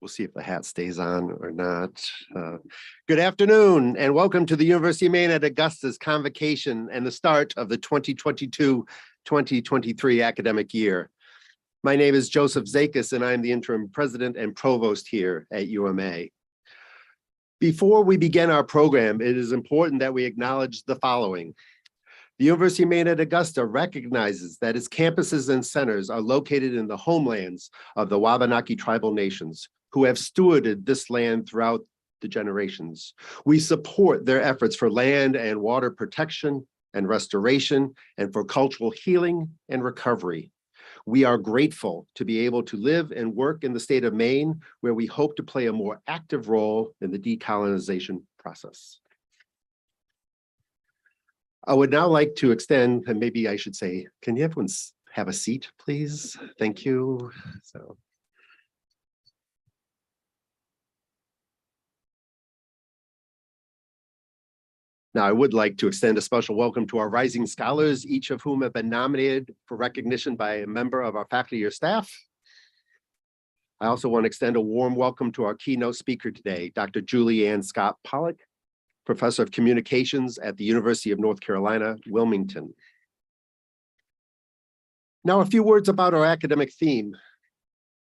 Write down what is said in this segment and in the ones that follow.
We'll see if the hat stays on or not. Good afternoon and welcome to the University of Maine at Augusta's Convocation and the start of the 2022-2023 academic year. My name is Joseph Zakis and I'm the interim president and provost here at UMA. Before we begin our program, it is important that we acknowledge the following. The University of Maine at Augusta recognizes that its campuses and centers are located in the homelands of the Wabanaki tribal nations, who have stewarded this land throughout the generations. We support their efforts for land and water protection and restoration and for cultural healing and recovery. We are grateful to be able to live and work in the state of Maine, where we hope to play a more active role in the decolonization process. I would now like to extend, and maybe I should say, can you everyone have a seat, please? Thank you. So. Now, I would like to extend a special welcome to our rising scholars, each of whom have been nominated for recognition by a member of our faculty or staff. I also want to extend a warm welcome to our keynote speaker today, Dr. Julie Ann Scott Pollock, Professor of Communications at the University of North Carolina, Wilmington. Now, a few words about our academic theme.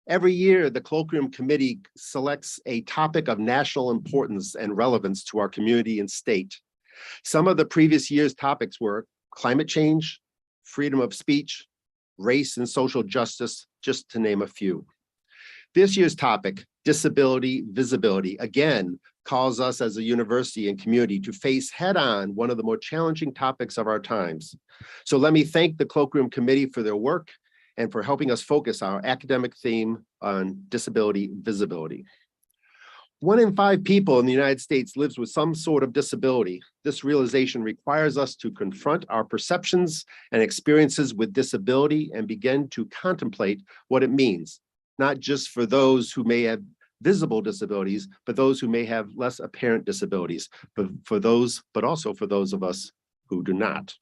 Every year, the Colloquium Committee selects a topic of national importance and relevance to our community and state. Some of the previous year's topics were climate change, freedom of speech, race and social justice, just to name a few. This year's topic, disability visibility, again, calls us as a university and community to face head-on one of the more challenging topics of our times. So let me thank the Colloquium Committee for their work and for helping us focus our academic theme on disability visibility. 1 in 5 people in the United States lives with some sort of disability. This realization requires us to confront our perceptions and experiences with disability and begin to contemplate what it means, not just for those who may have visible disabilities, but those who may have less apparent disabilities, but also for those of us who do not.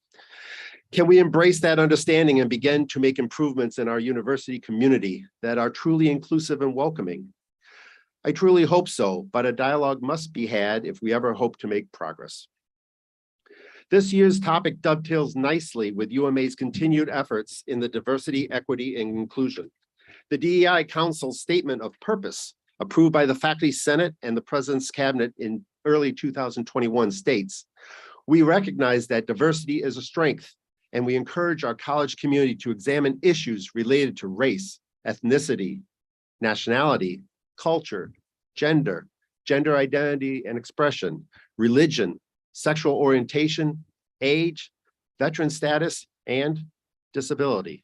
Can we embrace that understanding and begin to make improvements in our university community that are truly inclusive and welcoming? I truly hope so, but a dialogue must be had if we ever hope to make progress. This year's topic dovetails nicely with UMA's continued efforts in the diversity, equity, and inclusion. The DEI Council's statement of purpose, approved by the Faculty Senate and the President's Cabinet in early 2021 states, we recognize that diversity is a strength, and we encourage our college community to examine issues related to race, ethnicity, nationality, culture, gender identity and expression, religion, sexual orientation, age, veteran status, and disability.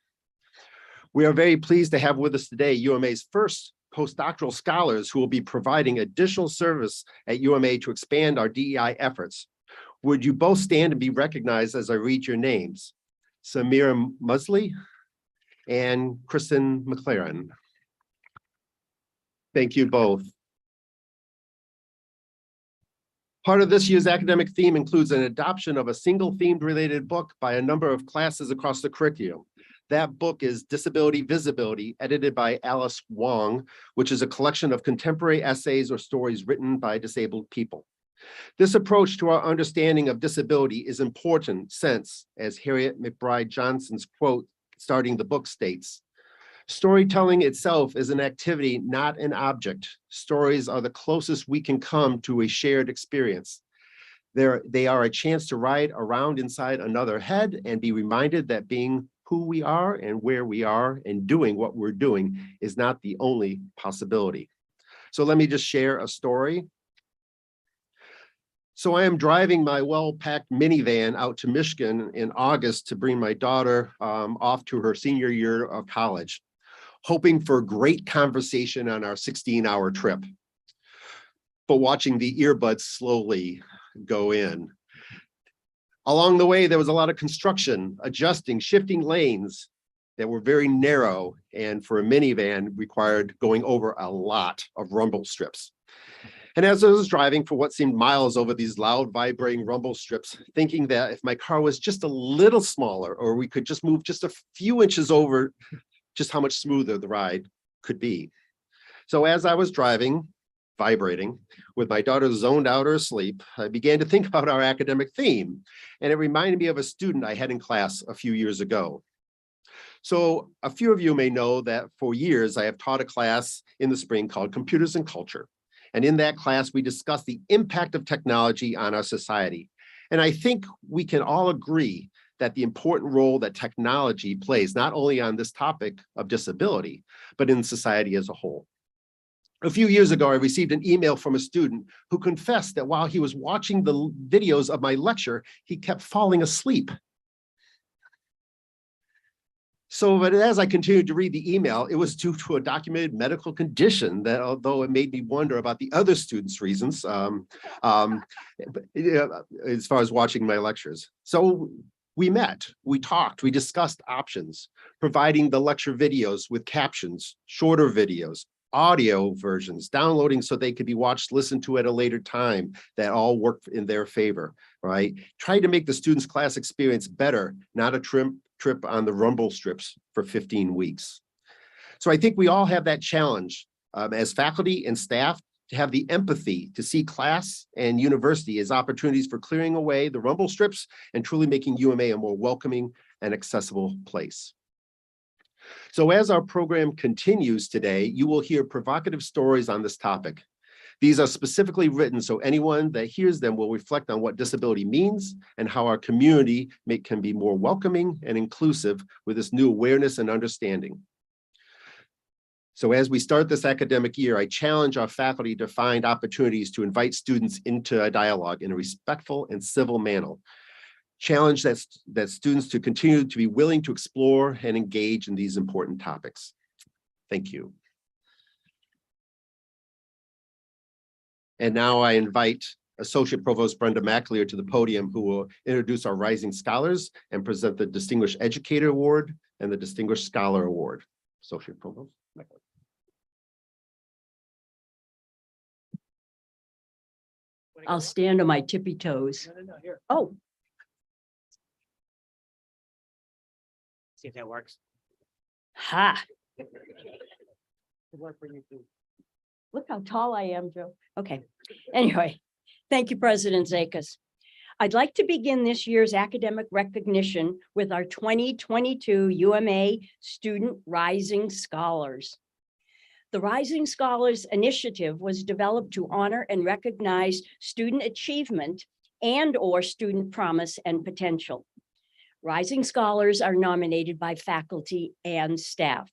We are very pleased to have with us today UMA's first postdoctoral scholars who will be providing additional service at UMA to expand our DEI efforts. Would you both stand and be recognized as I read your names? Samira Musley and Kristen McLaren. Thank you both. Part of this year's academic theme includes an adoption of a single themed related book by a number of classes across the curriculum. That book is Disability Visibility, edited by Alice Wong, which is a collection of contemporary essays or stories written by disabled people. This approach to our understanding of disability is important since, as Harriet McBride Johnson's quote starting the book states, storytelling itself is an activity, not an object. Stories are the closest we can come to a shared experience. They are a chance to ride around inside another head and be reminded that being who we are and where we are and doing what we're doing is not the only possibility. So let me just share a story. So I am driving my well-packed minivan out to Michigan in August to bring my daughter off to her senior year of college, hoping for great conversation on our 16-hour trip, but watching the earbuds slowly go in. Along the way, there was a lot of construction, adjusting, shifting lanes that were very narrow, and for a minivan required going over a lot of rumble strips. And as I was driving for what seemed miles over these loud, vibrating rumble strips, thinking that if my car was just a little smaller, or we could just move just a few inches over, just how much smoother the ride could be. So as I was driving, vibrating, with my daughter zoned out or asleep, I began to think about our academic theme, and it reminded me of a student I had in class a few years ago. So a few of you may know that for years I have taught a class in the spring called Computers and Culture. And in that class, we discussed the impact of technology on our society. And I think we can all agree that the important role that technology plays, not only on this topic of disability, but in society as a whole. A few years ago, I received an email from a student who confessed that while he was watching the videos of my lecture, he kept falling asleep. So, but as I continued to read the email, it was due to a documented medical condition that, although it made me wonder about the other students' reasons, as far as watching my lectures. So we met, we talked, we discussed options, providing the lecture videos with captions, shorter videos, audio versions, downloading so they could be watched, listened to at a later time, that all worked in their favor, right? Trying to make the students' class experience better, not a trip on the rumble strips for 15 weeks. So I think we all have that challenge as faculty and staff to have the empathy to see class and university as opportunities for clearing away the rumble strips and truly making UMA a more welcoming and accessible place. So as our program continues today, you will hear provocative stories on this topic. These are specifically written so anyone that hears them will reflect on what disability means and how our community can be more welcoming and inclusive with this new awareness and understanding. So as we start this academic year, I challenge our faculty to find opportunities to invite students into a dialogue in a respectful and civil manner. Challenge that students to continue to be willing to explore and engage in these important topics. Thank you. And now I invite Associate Provost Brenda McAleer to the podium, who will introduce our Rising Scholars and present the Distinguished Educator Award and the Distinguished Scholar Award. Associate Provost McAleer. I'll stand on my tippy toes. No, here. Oh, See if that works. ha. Good work for you too. Look how tall I am, Joe. Okay. Anyway, thank you, President Zekas. I'd like to begin this year's academic recognition with our 2022 UMA Student Rising Scholars. The Rising Scholars Initiative was developed to honor and recognize student achievement and/or student promise and potential. Rising Scholars are nominated by faculty and staff.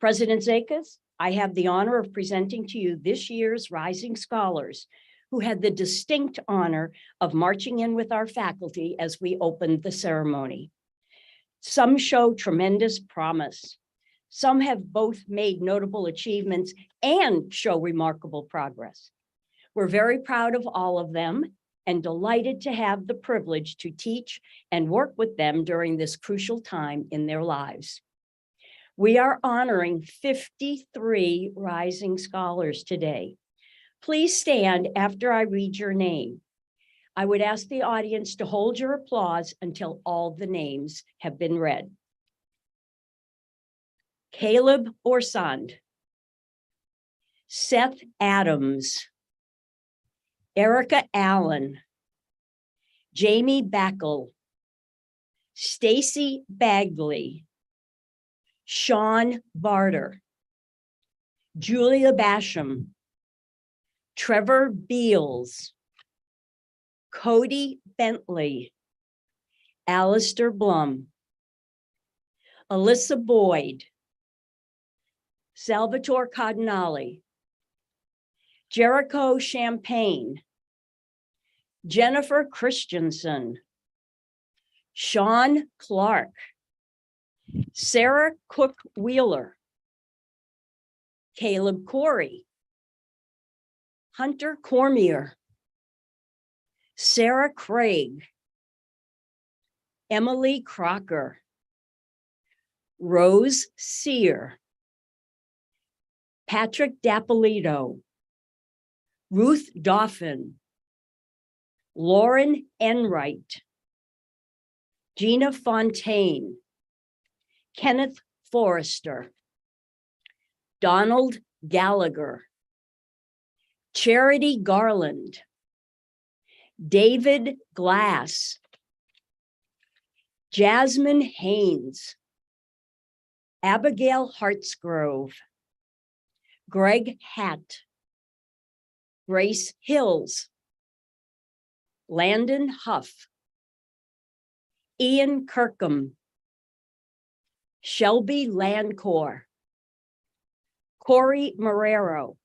President Zekas, I have the honor of presenting to you this year's Rising Scholars, who had the distinct honor of marching in with our faculty as we opened the ceremony. Some show tremendous promise. Some have both made notable achievements and show remarkable progress. We're very proud of all of them and delighted to have the privilege to teach and work with them during this crucial time in their lives. We are honoring 53 Rising Scholars today. Please stand after I read your name. I would ask the audience to hold your applause until all the names have been read. Caleb Orsand, Seth Adams, Erica Allen, Jamie Backel, Stacy Bagley, Sean Barter, Julia Basham, Trevor Beals, Cody Bentley, Alistair Blum, Alyssa Boyd, Salvatore Cardinale, Jericho Champagne, Jennifer Christensen, Sean Clark, Sarah Cook Wheeler, Caleb Corey, Hunter Cormier, Sarah Craig, Emily Crocker, Rose Sear, Patrick Dapolito, Ruth Dauphin, Lauren Enright, Gina Fontaine, Kenneth Forrester, Donald Gallagher, Charity Garland, David Glass, Jasmine Haynes, Abigail Hartsgrove, Greg Hatt, Grace Hills, Landon Huff, Ian Kirkham, Shelby Landcor, Corey Marrero,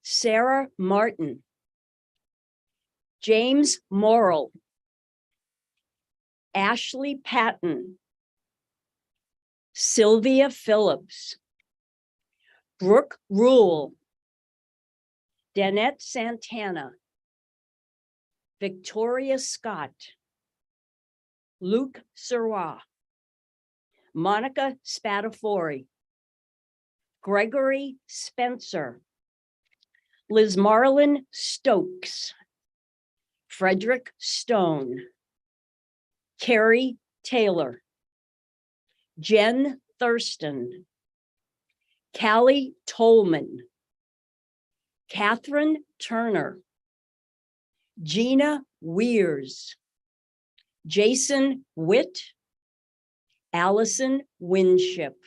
Sarah Martin, James Morrill, Ashley Patton, Sylvia Phillips, Brooke Rule, Danette Santana, Victoria Scott, Luke Sirois, Monica Spadafori, Gregory Spencer, Liz Marlin Stokes, Frederick Stone, Carrie Taylor, Jen Thurston, Callie Tolman, Catherine Turner, Gina Weirs, Jason Witt, Allison Winship.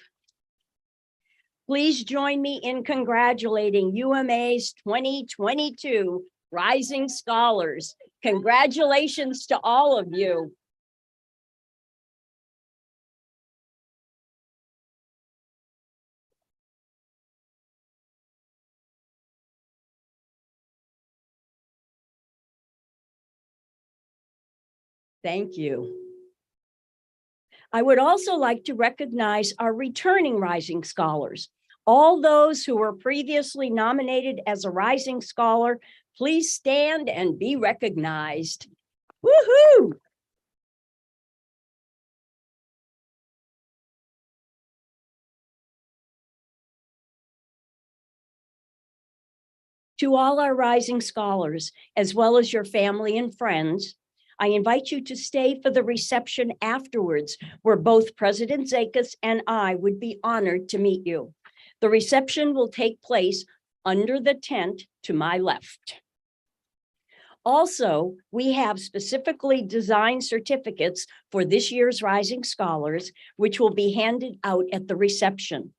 Please join me in congratulating UMA's 2022 Rising Scholars. Congratulations to all of you. Thank you. I would also like to recognize our returning Rising Scholars. All those who were previously nominated as a Rising Scholar, please stand and be recognized. Woohoo! To all our Rising Scholars, as well as your family and friends, I invite you to stay for the reception afterwards, where both President Zekas and I would be honored to meet you. The reception will take place under the tent to my left. Also, we have specifically designed certificates for this year's Rising Scholars, which will be handed out at the reception.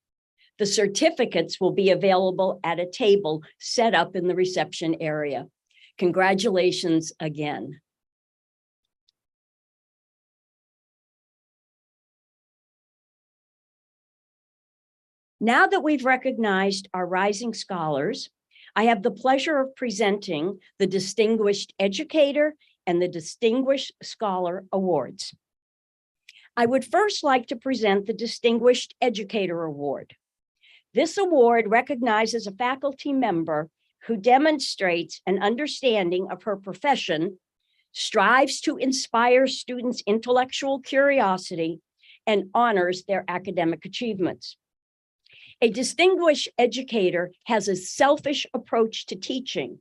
The certificates will be available at a table set up in the reception area. Congratulations again. Now that we've recognized our Rising Scholars, I have the pleasure of presenting the Distinguished Educator and the Distinguished Scholar Awards. I would first like to present the Distinguished Educator Award. This award recognizes a faculty member who demonstrates an understanding of her profession, strives to inspire students' intellectual curiosity, and honors their academic achievements. A distinguished educator has a selfish approach to teaching,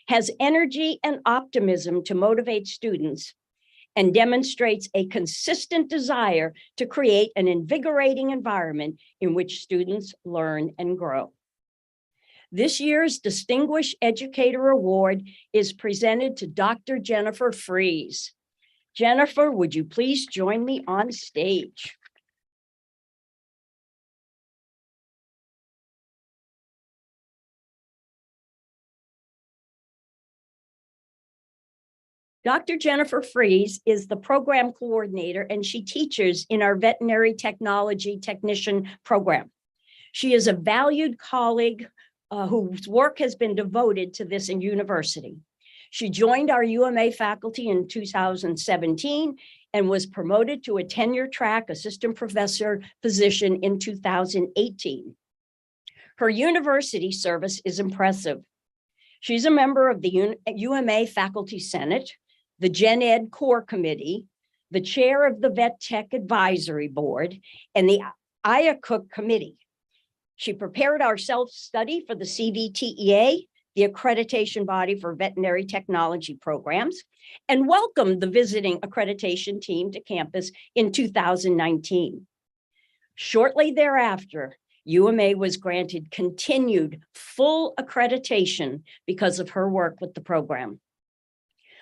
has energy and optimism to motivate students, and demonstrates a consistent desire to create an invigorating environment in which students learn and grow. This year's Distinguished Educator Award is presented to Dr. Jennifer Fries. Jennifer, would you please join me on stage? Dr. Jennifer Fries is the program coordinator, and she teaches in our veterinary technology technician program. She is a valued colleague whose work has been devoted to this university. She joined our UMA faculty in 2017 and was promoted to a tenure track assistant professor position in 2018. Her university service is impressive. She's a member of the UMA Faculty Senate, the Gen Ed Core Committee, the chair of the Vet Tech Advisory Board, and the IACUC Committee. She prepared our self-study for the CVTEA, the accreditation body for veterinary technology programs, and welcomed the visiting accreditation team to campus in 2019. Shortly thereafter, UMA was granted continued full accreditation because of her work with the program.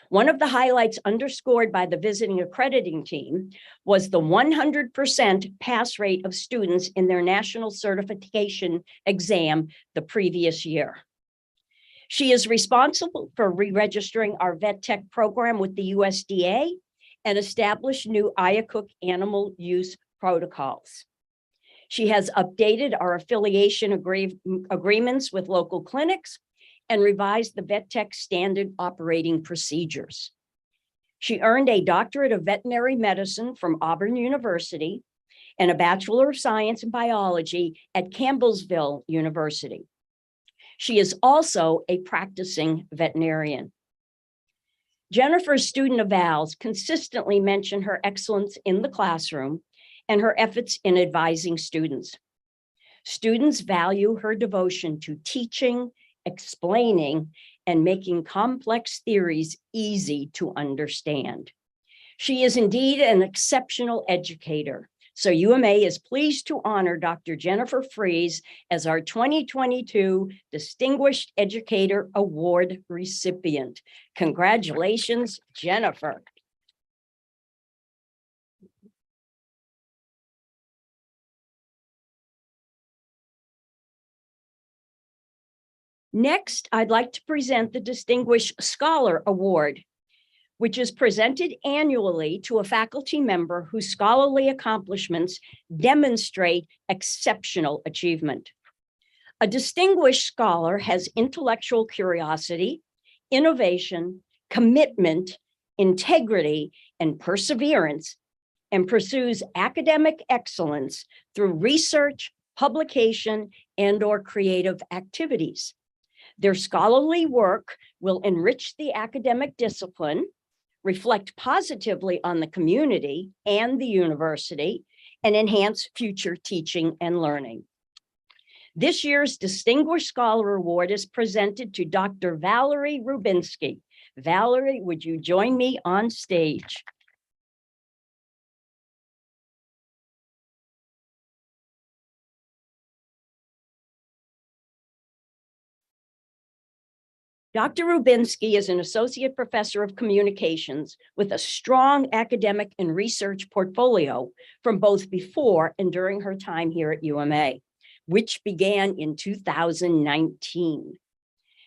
One of the highlights underscored by the visiting accrediting team was the 100% pass rate of students in their national certification exam the previous year. She is responsible for re-registering our vet tech program with the USDA and established new IACUC animal use protocols. She has updated our affiliation agreements with local clinics and revised the vet tech standard operating procedures. She earned a doctorate of veterinary medicine from Auburn University and a Bachelor of Science in Biology at Campbellsville University. She is also a practicing veterinarian. Jennifer's student evals consistently mention her excellence in the classroom and her efforts in advising students. Students value her devotion to teaching, explaining, and making complex theories easy to understand. She is indeed an exceptional educator. So UMA is pleased to honor Dr. Jennifer Fries as our 2022 Distinguished Educator Award recipient. Congratulations, Jennifer. Next, I'd like to present the Distinguished Scholar Award, which is presented annually to a faculty member whose scholarly accomplishments demonstrate exceptional achievement. A distinguished scholar has intellectual curiosity, innovation, commitment, integrity, and perseverance, and pursues academic excellence through research, publication, and/or creative activities. Their scholarly work will enrich the academic discipline, reflect positively on the community and the university, and enhance future teaching and learning. This year's Distinguished Scholar Award is presented to Dr. Valerie Rubinsky. Valerie, would you join me on stage? Dr. Rubinsky is an associate professor of communications with a strong academic and research portfolio from both before and during her time here at UMA, which began in 2019.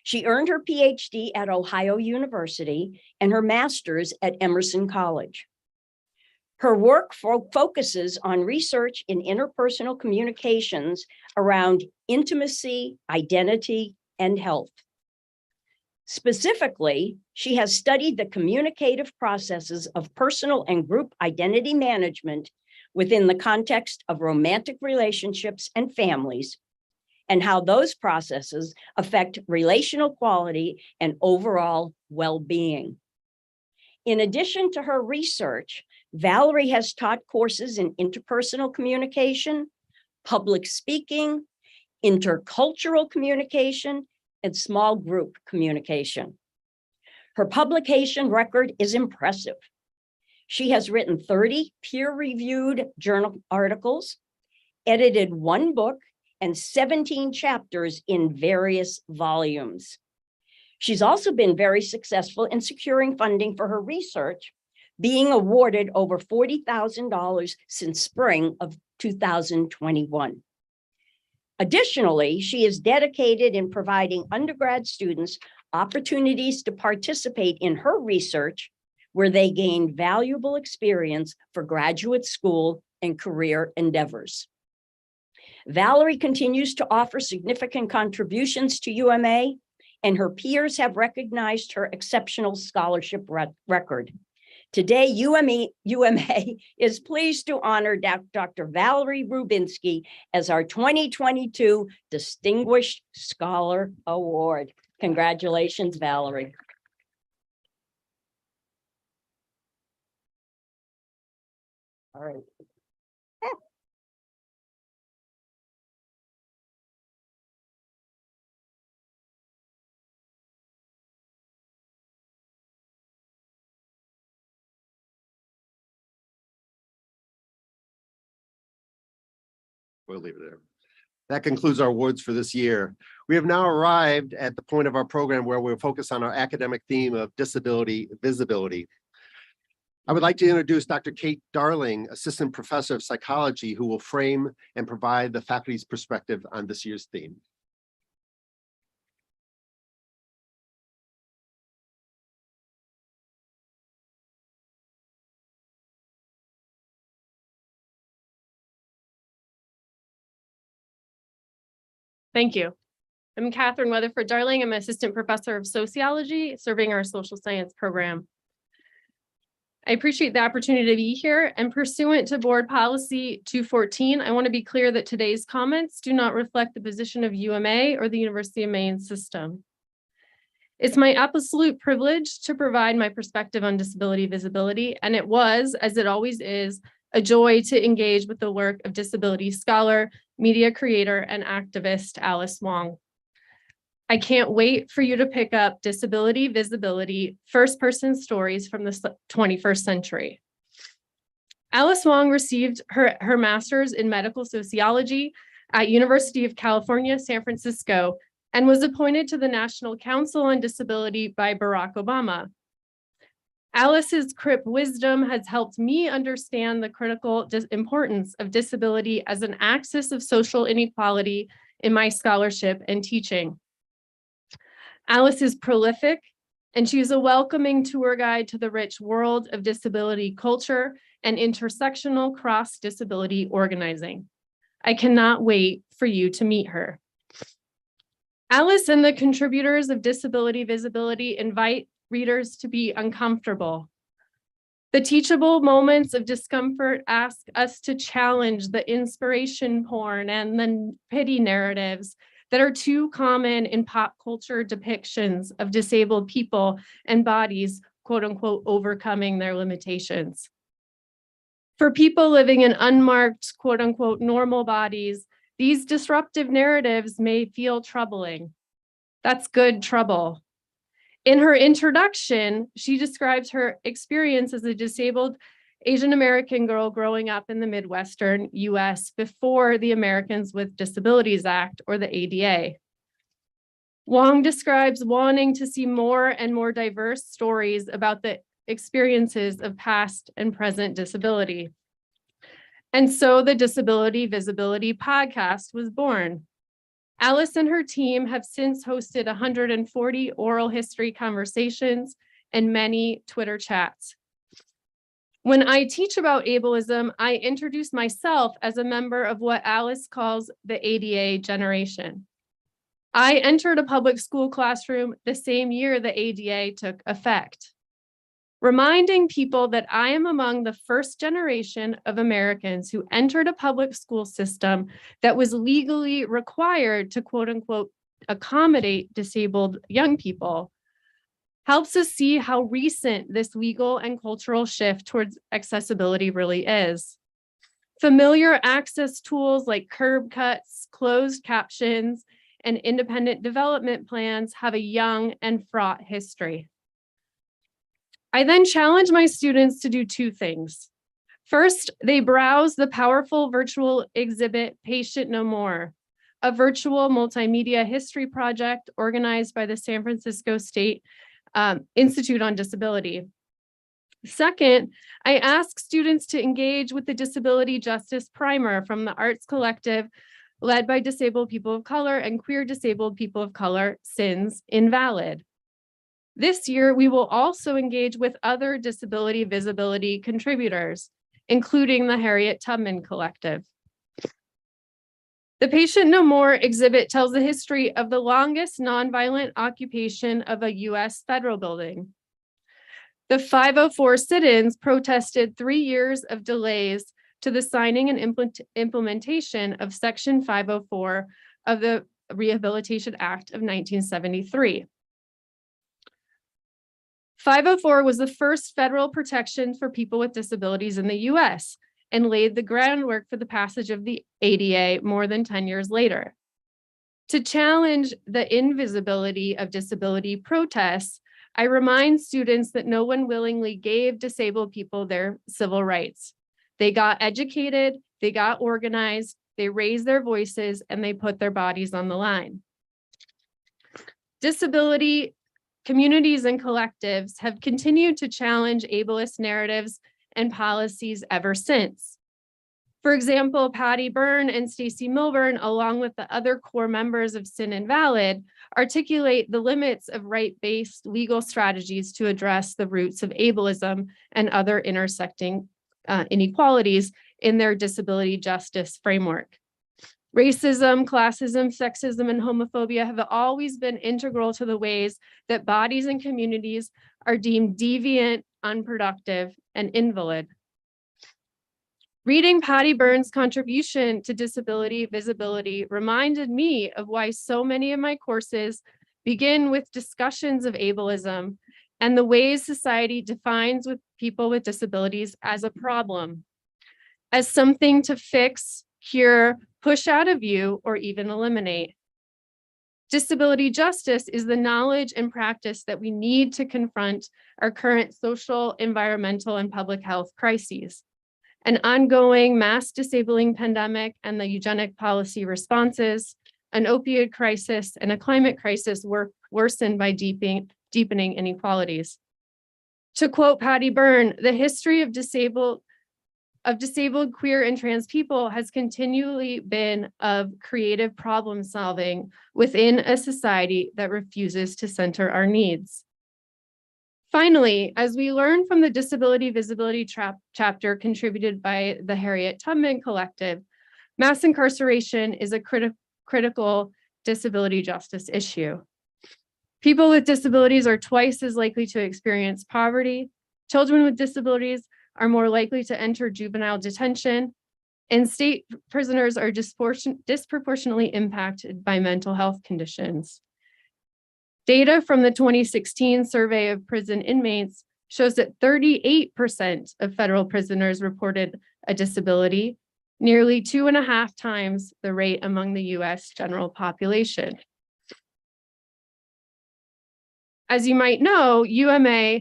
She earned her PhD at Ohio University and her master's at Emerson College. Her work focuses on research in interpersonal communications around intimacy, identity, and health. Specifically, she has studied the communicative processes of personal and group identity management within the context of romantic relationships and families, and how those processes affect relational quality and overall well-being. In addition to her research, Valerie has taught courses in interpersonal communication, public speaking, intercultural communication, and small group communication. Her publication record is impressive. She has written 30 peer-reviewed journal articles, edited 1 book, and 17 chapters in various volumes. She's also been very successful in securing funding for her research, being awarded over $40,000 since spring of 2021. Additionally, she is dedicated in providing undergrad students opportunities to participate in her research, where they gain valuable experience for graduate school and career endeavors. Valerie continues to offer significant contributions to UMA, and her peers have recognized her exceptional scholarship record. Today, UMA is pleased to honor Dr. Valerie Rubinsky as our 2022 Distinguished Scholar Award. Congratulations, Valerie. All right. We'll leave it there. That concludes our awards for this year. We have now arrived at the point of our program where we'll focus on our academic theme of disability visibility. I would like to introduce Dr. Kate Darling, Assistant Professor of Psychology, who will frame and provide the faculty's perspective on this year's theme. Thank you. I'm Catherine Weatherford Darling. I'm an assistant professor of sociology serving our social science program. I appreciate the opportunity to be here, and pursuant to Board Policy 214, I want to be clear that today's comments do not reflect the position of UMA or the University of Maine system. It's my absolute privilege to provide my perspective on disability visibility, and it was, as it always is, a joy to engage with the work of disability scholar, media creator, and activist Alice Wong. I can't wait for you to pick up Disability Visibility, First-Person Stories from the 21st Century. Alice Wong received her master's in medical sociology at University of California, San Francisco, and was appointed to the National Council on Disability by Barack Obama. Alice's CRIP wisdom has helped me understand the critical importance of disability as an axis of social inequality in my scholarship and teaching. Alice is prolific, and she is a welcoming tour guide to the rich world of disability culture and intersectional cross-disability organizing. I cannot wait for you to meet her. Alice and the contributors of Disability Visibility invite readers to be uncomfortable. The teachable moments of discomfort ask us to challenge the inspiration porn and the pity narratives that are too common in pop culture depictions of disabled people and bodies, quote unquote, overcoming their limitations. For people living in unmarked, quote unquote, normal bodies, these disruptive narratives may feel troubling. That's good trouble. In her introduction, she describes her experience as a disabled Asian American girl growing up in the Midwestern US before the Americans with Disabilities Act, or the ADA. Wong describes wanting to see more and more diverse stories about the experiences of past and present disability. And so the Disability Visibility podcast was born. Alice and her team have since hosted 140 oral history conversations and many Twitter chats. When I teach about ableism, I introduce myself as a member of what Alice calls the ADA generation. I entered a public school classroom the same year the ADA took effect, reminding people that I am among the first generation of Americans who entered a public school system that was legally required to, quote unquote, accommodate disabled young people, helps us see how recent this legal and cultural shift towards accessibility really is. Familiar access tools like curb cuts, closed captions, and independent development plans have a young and fraught history. I then challenge my students to do two things. First, they browse the powerful virtual exhibit Patient No More, a virtual multimedia history project organized by the San Francisco State Institute on Disability. Second, I ask students to engage with the Disability Justice Primer from the Arts Collective, led by disabled people of color and queer disabled people of color, SINs Invalid. This year, we will also engage with other disability visibility contributors, including the Harriet Tubman Collective. The Patient No More exhibit tells the history of the longest nonviolent occupation of a US federal building. The 504 sit-ins protested 3 years of delays to the signing and implementation of Section 504 of the Rehabilitation Act of 1973. 504 was the first federal protection for people with disabilities in the US and laid the groundwork for the passage of the ADA more than 10 years later. To challenge the invisibility of disability protests, I remind students that no one willingly gave disabled people their civil rights. They got educated, they got organized, they raised their voices, and they put their bodies on the line. Disability communities and collectives have continued to challenge ableist narratives and policies ever since. For example, Patty Byrne and Stacy Milburn, along with the other core members of SIN Invalid, articulate the limits of right-based legal strategies to address the roots of ableism and other intersecting inequalities in their disability justice framework. Racism, classism, sexism, and homophobia have always been integral to the ways that bodies and communities are deemed deviant, unproductive, and invalid. Reading Patty Burns' contribution to disability visibility reminded me of why so many of my courses begin with discussions of ableism and the ways society defines with people with disabilities as a problem, as something to fix, cure, push out of view, or even eliminate. Disability justice is the knowledge and practice that we need to confront our current social, environmental, and public health crises. An ongoing mass disabling pandemic and the eugenic policy responses, an opioid crisis, and a climate crisis were worsened by deepening inequalities. To quote Patty Byrne, the history of disabled queer and trans people has continually been of creative problem solving within a society that refuses to center our needs. Finally, as we learn from the Disability Visibility chapter contributed by the Harriet Tubman Collective, mass incarceration is a critical disability justice issue. People with disabilities are twice as likely to experience poverty. Children with disabilities are more likely to enter juvenile detention, and state prisoners are disproportionately impacted by mental health conditions. Data from the 2016 survey of prison inmates shows that 38% of federal prisoners reported a disability, nearly 2.5 times the rate among the US general population. As you might know, UMA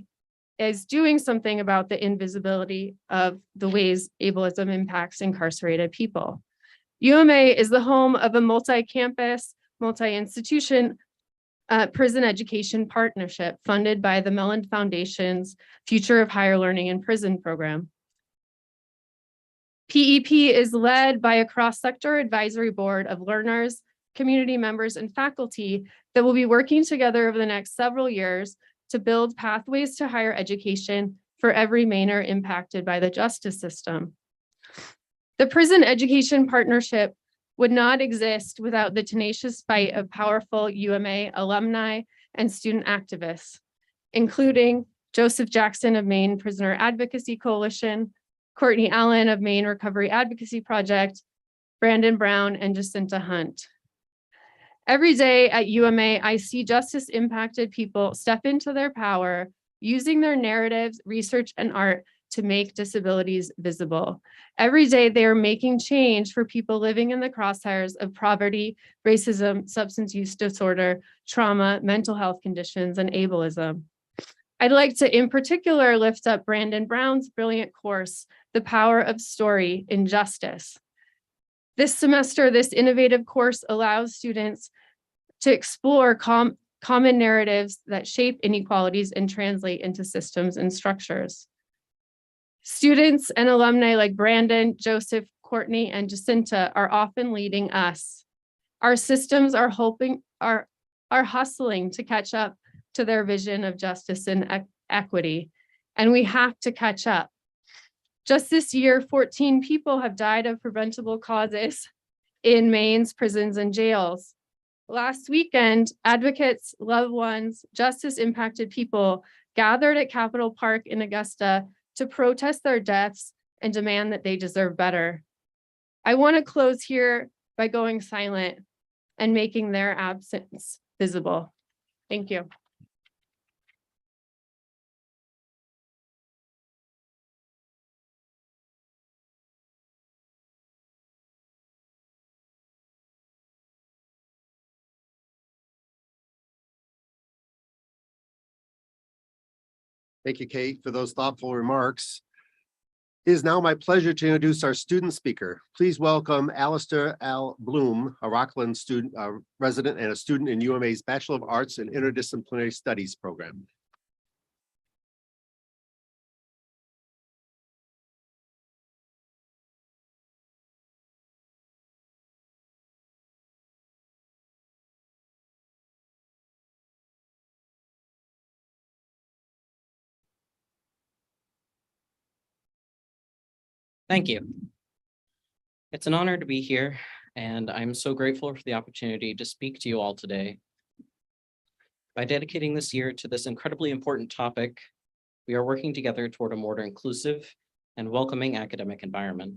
is doing something about the invisibility of the ways ableism impacts incarcerated people. UMA is the home of a multi-campus, multi-institution prison education partnership funded by the Mellon Foundation's Future of Higher Learning in Prison program. PEP is led by a cross-sector advisory board of learners, community members, and faculty that will be working together over the next several years to build pathways to higher education for every Mainer impacted by the justice system. The Prison Education Partnership would not exist without the tenacious fight of powerful UMA alumni and student activists, including Joseph Jackson of Maine Prisoner Advocacy Coalition, Courtney Allen of Maine Recovery Advocacy Project, Brandon Brown, and Jacinta Hunt. Every day at UMA, I see justice impacted people step into their power, using their narratives, research, and art to make disabilities visible. Every day they are making change for people living in the crosshairs of poverty, racism, substance use disorder, trauma, mental health conditions, and ableism. I'd like to in particular lift up Brandon Brown's brilliant course, The Power of Story in Justice. This semester, this innovative course allows students to explore common narratives that shape inequalities and translate into systems and structures. Students and alumni like Brandon, Joseph, Courtney, and Jacinta are often leading us. Our systems are hustling to catch up to their vision of justice and equity, and we have to catch up. Just this year, 14 people have died of preventable causes in Maine's prisons and jails. Last weekend, advocates, loved ones, justice-impacted people gathered at Capitol Park in Augusta to protest their deaths and demand that they deserve better. I want to close here by going silent and making their absence visible. Thank you. Thank you, Kate, for those thoughtful remarks. It is now my pleasure to introduce our student speaker. Please welcome Alistair L. Bloom, a Rockland student, resident and a student in UMA's Bachelor of Arts in Interdisciplinary Studies program. Thank you. It's an honor to be here, and I'm so grateful for the opportunity to speak to you all today. By dedicating this year to this incredibly important topic, we are working together toward a more inclusive and welcoming academic environment.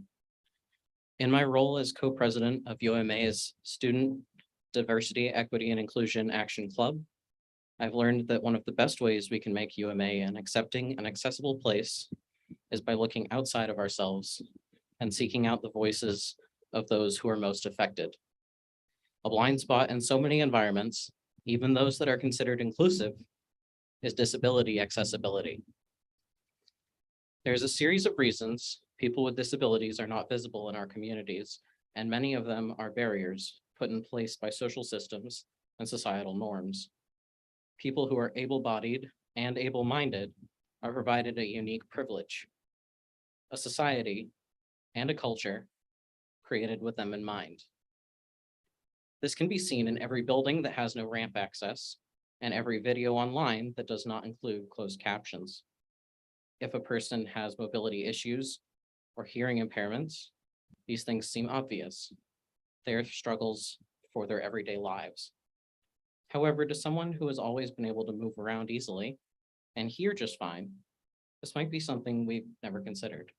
In my role as co-president of UMA's Student Diversity, Equity, and Inclusion Action Club, I've learned that one of the best ways we can make UMA an accepting and accessible place is by looking outside of ourselves and seeking out the voices of those who are most affected. A blind spot in so many environments, even those that are considered inclusive, is disability accessibility. There's a series of reasons people with disabilities are not visible in our communities, and many of them are barriers put in place by social systems and societal norms. People who are able-bodied and able-minded are provided a unique privilege, a society and a culture created with them in mind. This can be seen in every building that has no ramp access and every video online that does not include closed captions. If a person has mobility issues or hearing impairments, these things seem obvious. They are struggles for their everyday lives. However, to someone who has always been able to move around easily and hear just fine, this might be something we've never considered.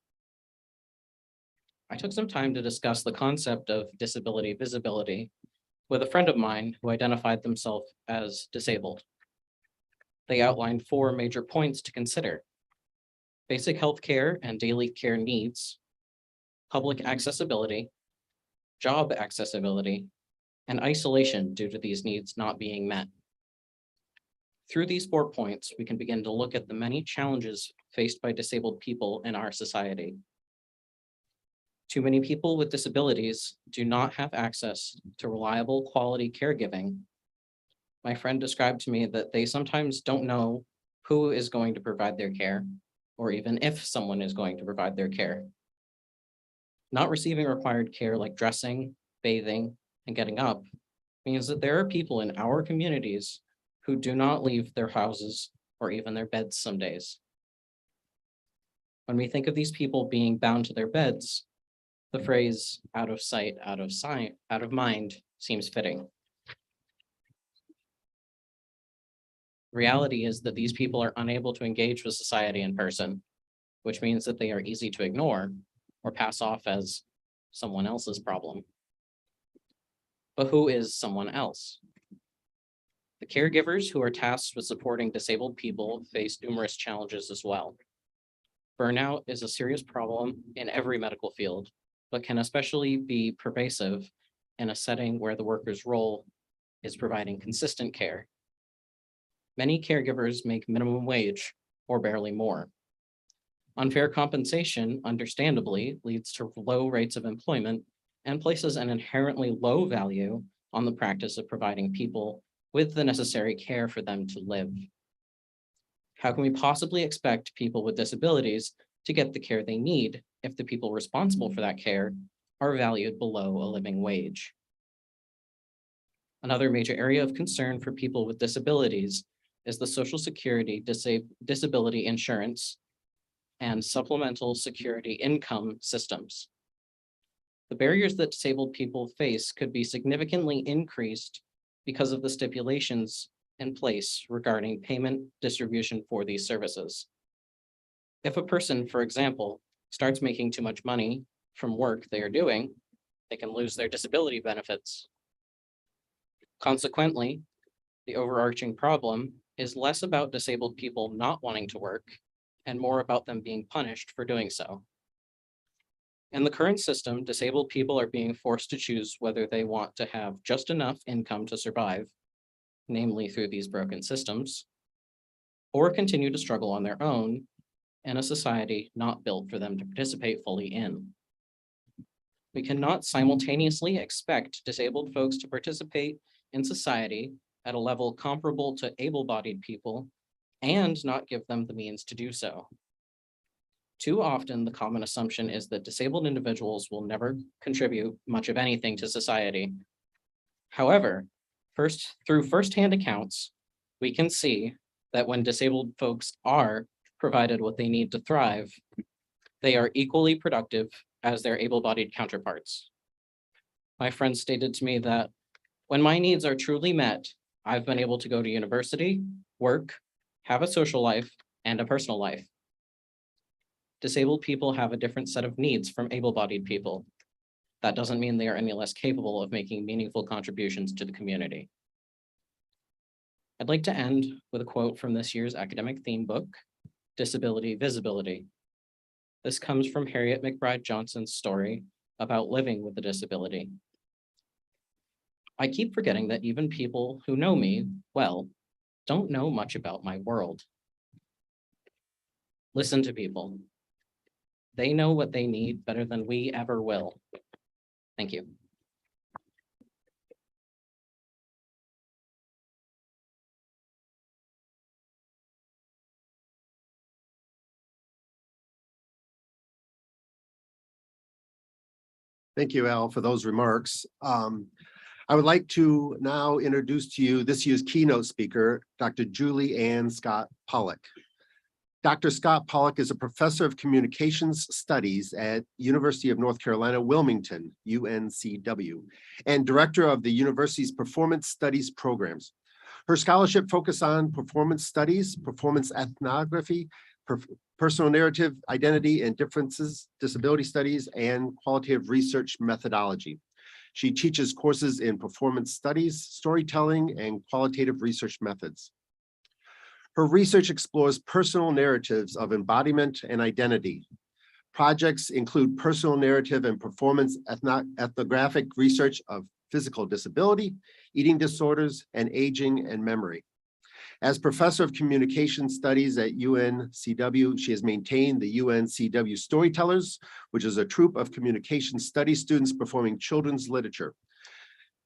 I took some time to discuss the concept of disability visibility with a friend of mine who identified themselves as disabled. They outlined 4 major points to consider: basic health care and daily care needs, public accessibility, job accessibility, and isolation due to these needs not being met. Through these 4 points, we can begin to look at the many challenges faced by disabled people in our society. Too many people with disabilities do not have access to reliable quality caregiving. My friend described to me that they sometimes don't know who is going to provide their care, or even if someone is going to provide their care. Not receiving required care like dressing, bathing, and getting up means that there are people in our communities who do not leave their houses or even their beds some days. When we think of these people being bound to their beds, the phrase out of sight, out of mind seems fitting. Reality is that these people are unable to engage with society in person, which means that they are easy to ignore or pass off as someone else's problem. But who is someone else? The caregivers who are tasked with supporting disabled people face numerous challenges as well. Burnout is a serious problem in every medical field, but can especially be pervasive in a setting where the worker's role is providing consistent care. Many caregivers make minimum wage or barely more. Unfair compensation, understandably, leads to low rates of employment and places an inherently low value on the practice of providing people with the necessary care for them to live. How can we possibly expect people with disabilities to get the care they need if the people responsible for that care are valued below a living wage? Another major area of concern for people with disabilities is the Social Security disability insurance and supplemental security income systems. The barriers that disabled people face could be significantly increased because of the stipulations in place regarding payment distribution for these services. If a person, for example, starts making too much money from work they are doing, they can lose their disability benefits. Consequently, the overarching problem is less about disabled people not wanting to work and more about them being punished for doing so. In the current system, disabled people are being forced to choose whether they want to have just enough income to survive, namely through these broken systems, or continue to struggle on their own in a society not built for them to participate fully in. We cannot simultaneously expect disabled folks to participate in society at a level comparable to able-bodied people and not give them the means to do so. Too often, the common assumption is that disabled individuals will never contribute much of anything to society. However, through firsthand accounts, we can see that when disabled folks are provided what they need to thrive, they are equally productive as their able-bodied counterparts. My friend stated to me that when my needs are truly met, I've been able to go to university, work, have a social life, and a personal life. Disabled people have a different set of needs from able-bodied people. That doesn't mean they are any less capable of making meaningful contributions to the community. I'd like to end with a quote from this year's academic theme book, Disability Visibility. This comes from Harriet McBride Johnson's story about living with a disability. I keep forgetting that even people who know me well don't know much about my world. Listen to people. They know what they need better than we ever will. Thank you. Thank you, Al, for those remarks. I would like to now introduce to you this year's keynote speaker, Dr. Julie Ann Scott Pollock. Dr. Scott Pollock is a professor of communications studies at University of North Carolina, Wilmington, UNCW, and director of the university's performance studies programs. Her scholarship focuses on performance studies, performance ethnography, personal narrative, identity and differences, disability studies, and qualitative research methodology. She teaches courses in performance studies, storytelling, and qualitative research methods. Her research explores personal narratives of embodiment and identity. Projects include personal narrative and performance ethnographic research of physical disability, eating disorders, and aging and memory. As professor of communication studies at UNCW, she has maintained the UNCW Storytellers, which is a troupe of communication studies students performing children's literature.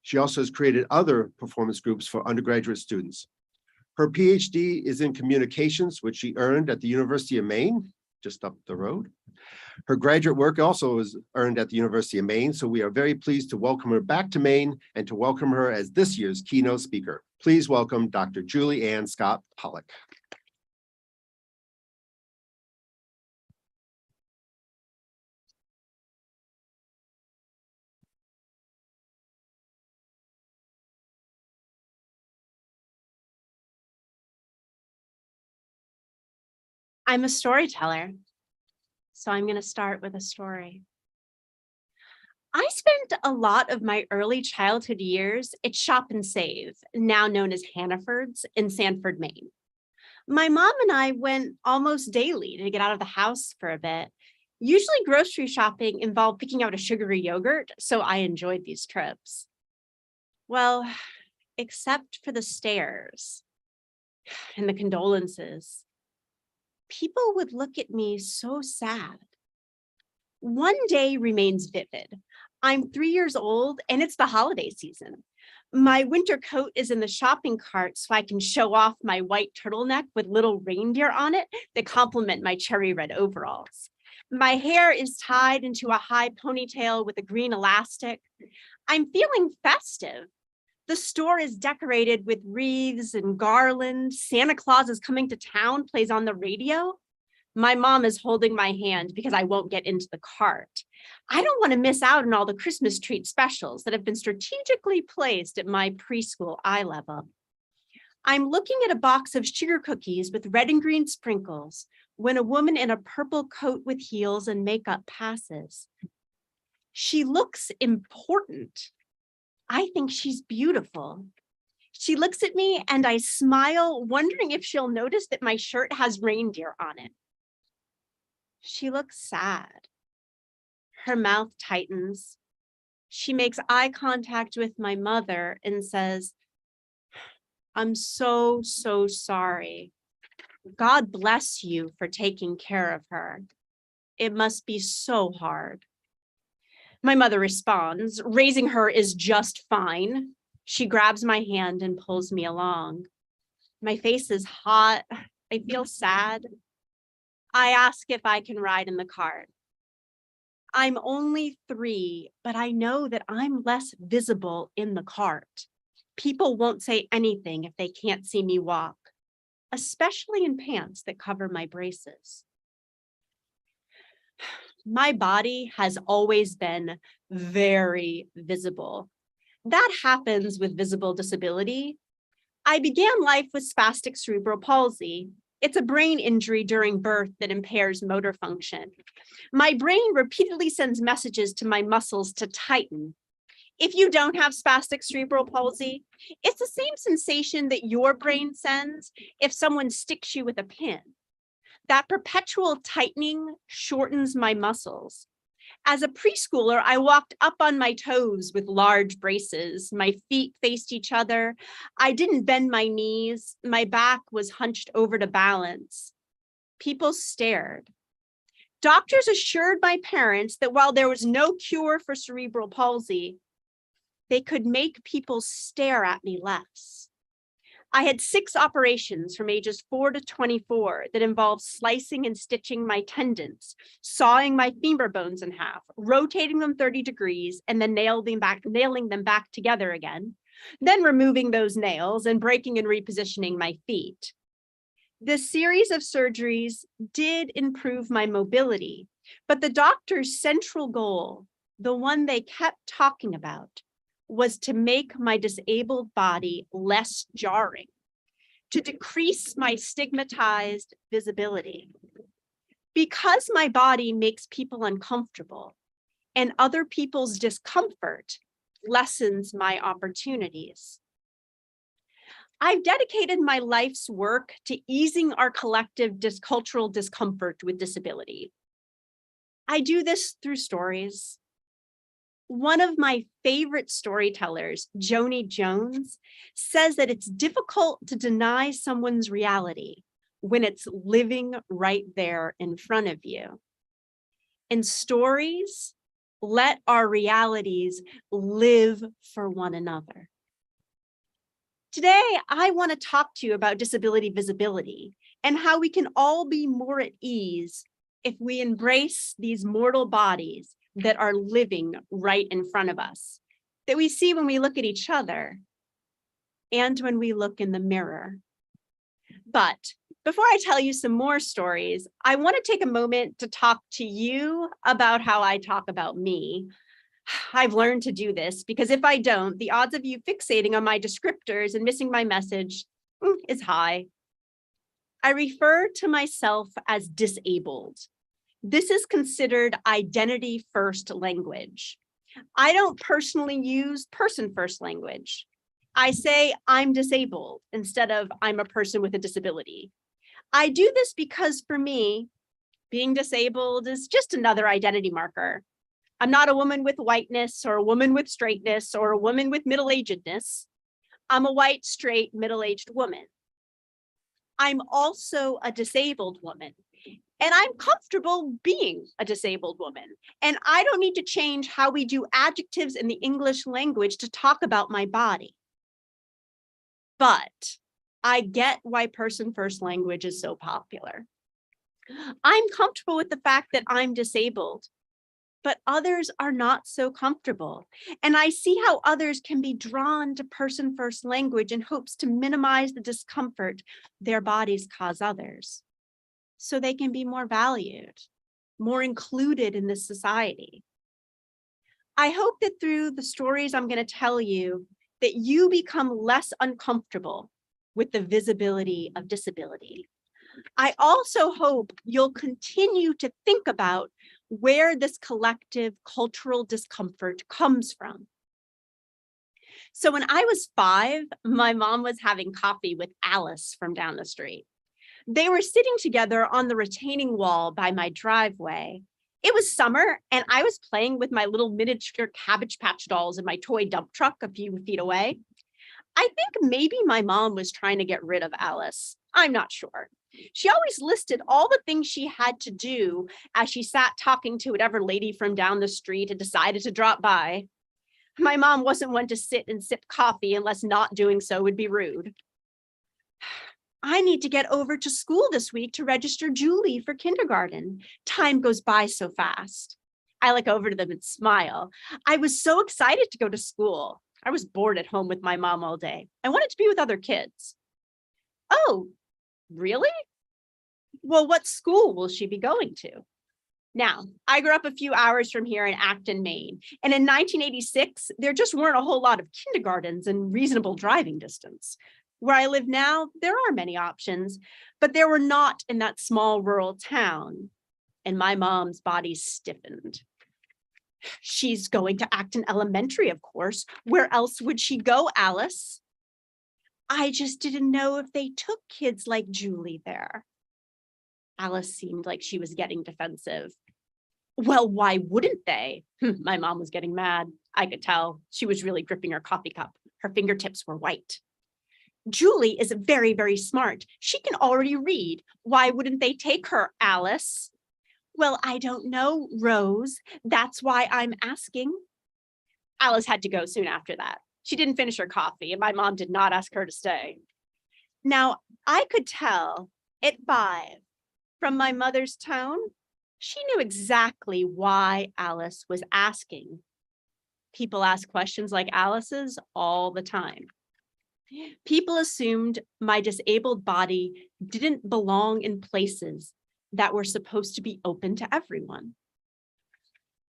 She also has created other performance groups for undergraduate students. Her PhD is in communications, which she earned at the University of Maine, just up the road. Her graduate work also was earned at the University of Maine, so we are very pleased to welcome her back to Maine and to welcome her as this year's keynote speaker. Please welcome Dr. Julie Ann Scott Pollock. I'm a storyteller, so I'm going to start with a story. I spent a lot of my early childhood years at Shop and Save, now known as Hannaford's, in Sanford, Maine. My mom and I went almost daily to get out of the house for a bit. Usually grocery shopping involved picking out a sugary yogurt, so I enjoyed these trips. Well, except for the stares and the condolences. People would look at me so sad. One day remains vivid. I'm 3 years old and it's the holiday season. My winter coat is in the shopping cart so I can show off my white turtleneck with little reindeer on it that complement my cherry red overalls. My hair is tied into a high ponytail with a green elastic. I'm feeling festive. The store is decorated with wreaths and garlands. Santa Claus is coming to town plays on the radio. My mom is holding my hand because I won't get into the cart. I don't want to miss out on all the Christmas treat specials that have been strategically placed at my preschool eye level. I'm looking at a box of sugar cookies with red and green sprinkles when a woman in a purple coat with heels and makeup passes. She looks important. I think she's beautiful. She looks at me and I smile, wondering if she'll notice that my shirt has reindeer on it. She looks sad. Her mouth tightens. She makes eye contact with my mother and says, "I'm so sorry. God bless you for taking care of her. It must be so hard." My mother responds, "Raising her is just fine." She grabs my hand and pulls me along. My face is hot. I feel sad. I ask if I can ride in the cart. I'm only 3, but I know that I'm less visible in the cart. People won't say anything if they can't see me walk, especially in pants that cover my braces. My body has always been very visible. That happens with visible disability. I began life with spastic cerebral palsy. It's a brain injury during birth that impairs motor function. My brain repeatedly sends messages to my muscles to tighten. If you don't have spastic cerebral palsy, it's the same sensation that your brain sends if someone sticks you with a pin. That perpetual tightening shortens my muscles. As a preschooler, I walked up on my toes with large braces. My feet faced each other. I didn't bend my knees. My back was hunched over to balance. People stared. Doctors assured my parents that while there was no cure for cerebral palsy, they could make people stare at me less. I had 6 operations from ages 4 to 24 that involved slicing and stitching my tendons, sawing my femur bones in half, rotating them 30 degrees, and then nailing them back together again, then removing those nails and breaking and repositioning my feet. This series of surgeries did improve my mobility, but the doctor's central goal, the one they kept talking about, was to make my disabled body less jarring, to decrease my stigmatized visibility. Because my body makes people uncomfortable and other people's discomfort lessens my opportunities. I've dedicated my life's work to easing our collective cultural discomfort with disability. I do this through stories. One of my favorite storytellers, Joni Jones, says that it's difficult to deny someone's reality when it's living right there in front of you. In stories, let our realities live for one another. Today, I want to talk to you about disability visibility and how we can all be more at ease if we embrace these mortal bodies that are living right in front of us, that we see when we look at each other and when we look in the mirror. But before I tell you some more stories, I want to take a moment to talk to you about how I talk about me. I've learned to do this because if I don't, the odds of you fixating on my descriptors and missing my message is high. I refer to myself as disabled. This is considered identity first language. I don't personally use person first language. I say I'm disabled instead of I'm a person with a disability. I do this because for me, being disabled is just another identity marker. I'm not a woman with whiteness or a woman with straightness or a woman with middle-agedness. I'm a white, straight, middle-aged woman. I'm also a disabled woman. And I'm comfortable being a disabled woman. And I don't need to change how we do adjectives in the English language to talk about my body. But I get why person first language is so popular. I'm comfortable with the fact that I'm disabled, but others are not so comfortable. And I see how others can be drawn to person first language in hopes to minimize the discomfort their bodies cause others, so they can be more valued, more included in this society. I hope that through the stories I'm going to tell you, that you become less uncomfortable with the visibility of disability. I also hope you'll continue to think about where this collective cultural discomfort comes from. So when I was 5, my mom was having coffee with Alice from down the street. They were sitting together on the retaining wall by my driveway. It was summer and I was playing with my little miniature Cabbage Patch dolls in my toy dump truck a few feet away. I think maybe my mom was trying to get rid of Alice. I'm not sure. She always listed all the things she had to do as she sat talking to whatever lady from down the street had decided to drop by. My mom wasn't one to sit and sip coffee unless not doing so would be rude. I need to get over to school this week to register Julie for kindergarten. Time goes by so fast. I look over to them and smile. I was so excited to go to school. I was bored at home with my mom all day. I wanted to be with other kids. Oh, really? Well, what school will she be going to? Now, I grew up a few hours from here in Acton, Maine, and in 1986, there just weren't a whole lot of kindergartens in reasonable driving distance. Where I live now, there are many options, but there were not in that small rural town. And my mom's body stiffened. She's going to Acton Elementary, of course. Where else would she go, Alice? I just didn't know if they took kids like Julie there. Alice seemed like she was getting defensive. Well, why wouldn't they? My mom was getting mad. I could tell. She was really gripping her coffee cup. Her fingertips were white. Julie is very, very smart. She can already read. Why wouldn't they take her, Alice? Well, I don't know, Rose. That's why I'm asking. Alice had to go soon after that. She didn't finish her coffee, and my mom did not ask her to stay. Now, I could tell at 5 from my mother's tone, she knew exactly why Alice was asking. People ask questions like Alice's all the time. People assumed my disabled body didn't belong in places that were supposed to be open to everyone.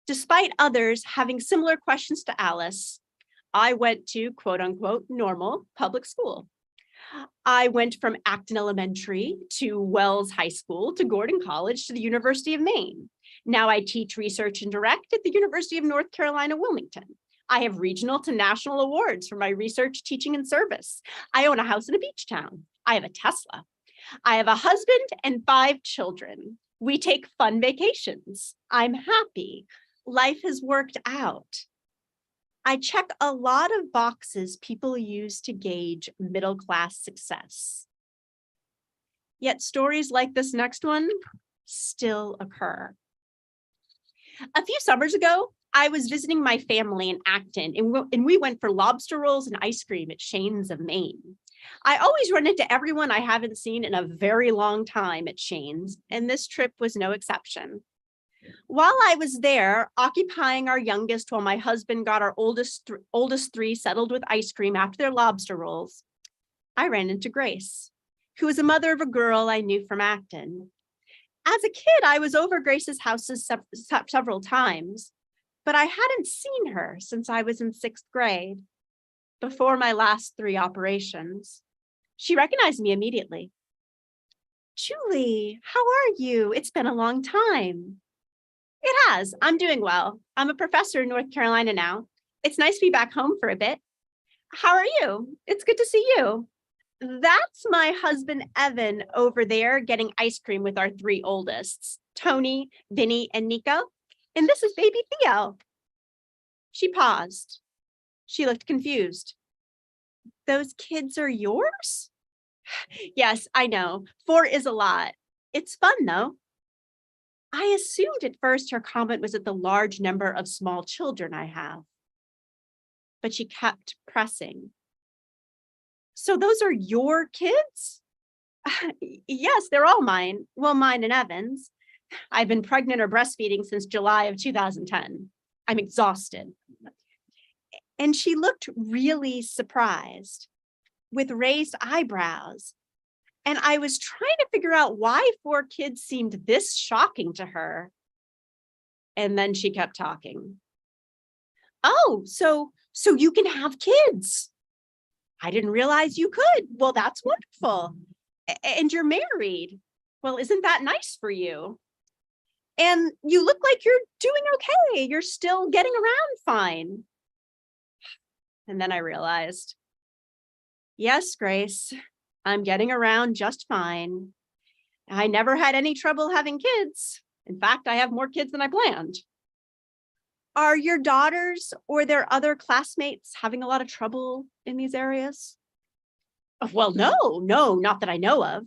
Despite others having similar questions to Alice, I went to quote unquote normal public school. I went from Acton Elementary to Wells High School to Gordon College to the University of Maine. Now I teach research and direct at the University of North Carolina, Wilmington. I have regional to national awards for my research, teaching, and service. I own a house in a beach town. I have a Tesla. I have a husband and 5 children. We take fun vacations. I'm happy. Life has worked out. I check a lot of boxes people use to gauge middle-class success. Yet stories like this next one still occur. A few summers ago, I was visiting my family in Acton, and we went for lobster rolls and ice cream at Shane's of Maine. I always run into everyone I haven't seen in a very long time at Shane's, and this trip was no exception. While I was there, occupying our youngest while my husband got our oldest 3 settled with ice cream after their lobster rolls, I ran into Grace, who was a mother of a girl I knew from Acton. As a kid, I was over Grace's houses several times, but I hadn't seen her since I was in 6th grade, before my last 3 operations. She recognized me immediately. Julie, how are you? It's been a long time. It has. I'm doing well. I'm a professor in North Carolina now. It's nice to be back home for a bit. How are you? It's good to see you. That's my husband, Evan, over there getting ice cream with our 3 oldest, Tony, Vinny, and Nico. And this is baby Theo. She paused. She looked confused. Those kids are yours? Yes, I know. 4 is a lot. It's fun, though. I assumed at first her comment was at the large number of small children I have. But she kept pressing. So those are your kids? Yes, they're all mine. Well, mine and Evan's. I've been pregnant or breastfeeding since July of 2010. I'm exhausted. And she looked really surprised, with raised eyebrows. And I was trying to figure out why 4 kids seemed this shocking to her. And then she kept talking. Oh, so you can have kids. I didn't realize you could. Well, that's wonderful. And you're married. Well, isn't that nice for you? And you look like you're doing okay. You're still getting around fine. And then I realized, yes, Grace, I'm getting around just fine. I never had any trouble having kids. In fact, I have more kids than I planned. Are your daughters or their other classmates having a lot of trouble in these areas? Well, no, not that I know of.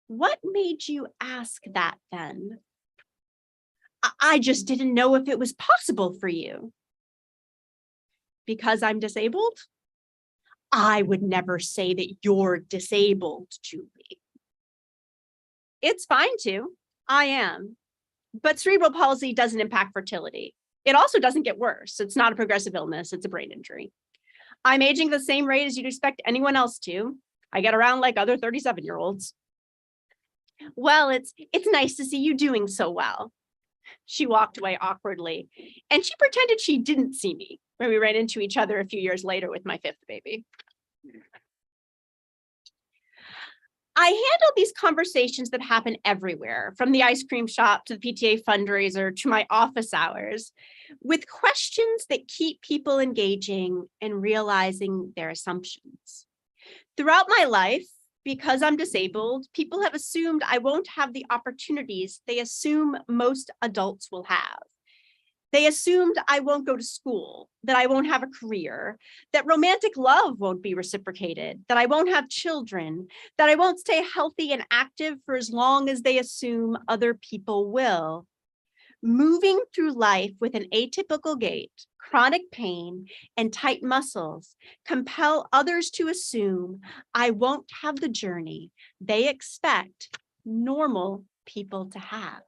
What made you ask that then? I just didn't know if it was possible for you. Because I'm disabled? I would never say that you're disabled, Julie. It's fine to. I am. But cerebral palsy doesn't impact fertility. It also doesn't get worse. It's not a progressive illness. It's a brain injury. I'm aging at the same rate as you'd expect anyone else to. I get around like other 37-year-olds. Well, it's nice to see you doing so well. She walked away awkwardly, and she pretended she didn't see me when we ran into each other a few years later with my 5th baby. I handle these conversations that happen everywhere, from the ice cream shop to the PTA fundraiser to my office hours, with questions that keep people engaging and realizing their assumptions. Throughout my life, because I'm disabled, people have assumed I won't have the opportunities they assume most adults will have. They assumed I won't go to school, that I won't have a career, that romantic love won't be reciprocated, that I won't have children, that I won't stay healthy and active for as long as they assume other people will. Moving through life with an atypical gait, chronic pain, and tight muscles compel others to assume I won't have the journey they expect normal people to have.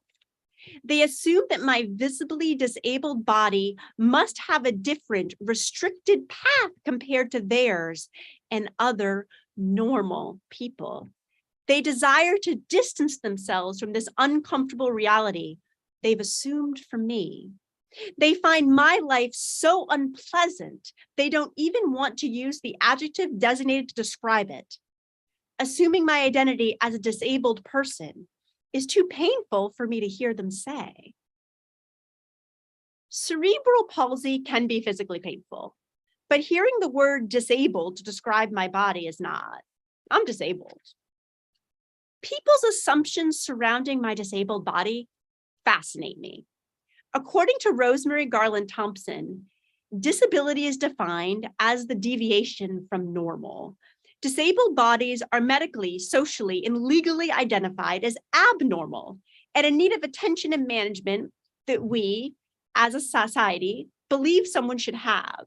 They assume that my visibly disabled body must have a different restricted path compared to theirs and other normal people. They desire to distance themselves from this uncomfortable reality they've assumed for me. They find my life so unpleasant, they don't even want to use the adjective designated to describe it. Assuming my identity as a disabled person is too painful for me to hear them say. Cerebral palsy can be physically painful, but hearing the word disabled to describe my body is not. I'm disabled. People's assumptions surrounding my disabled body fascinate me. According to Rosemary Garland Thompson, disability is defined as the deviation from normal. Disabled bodies are medically, socially, and legally identified as abnormal and in need of attention and management that we, as a society, believe someone should have.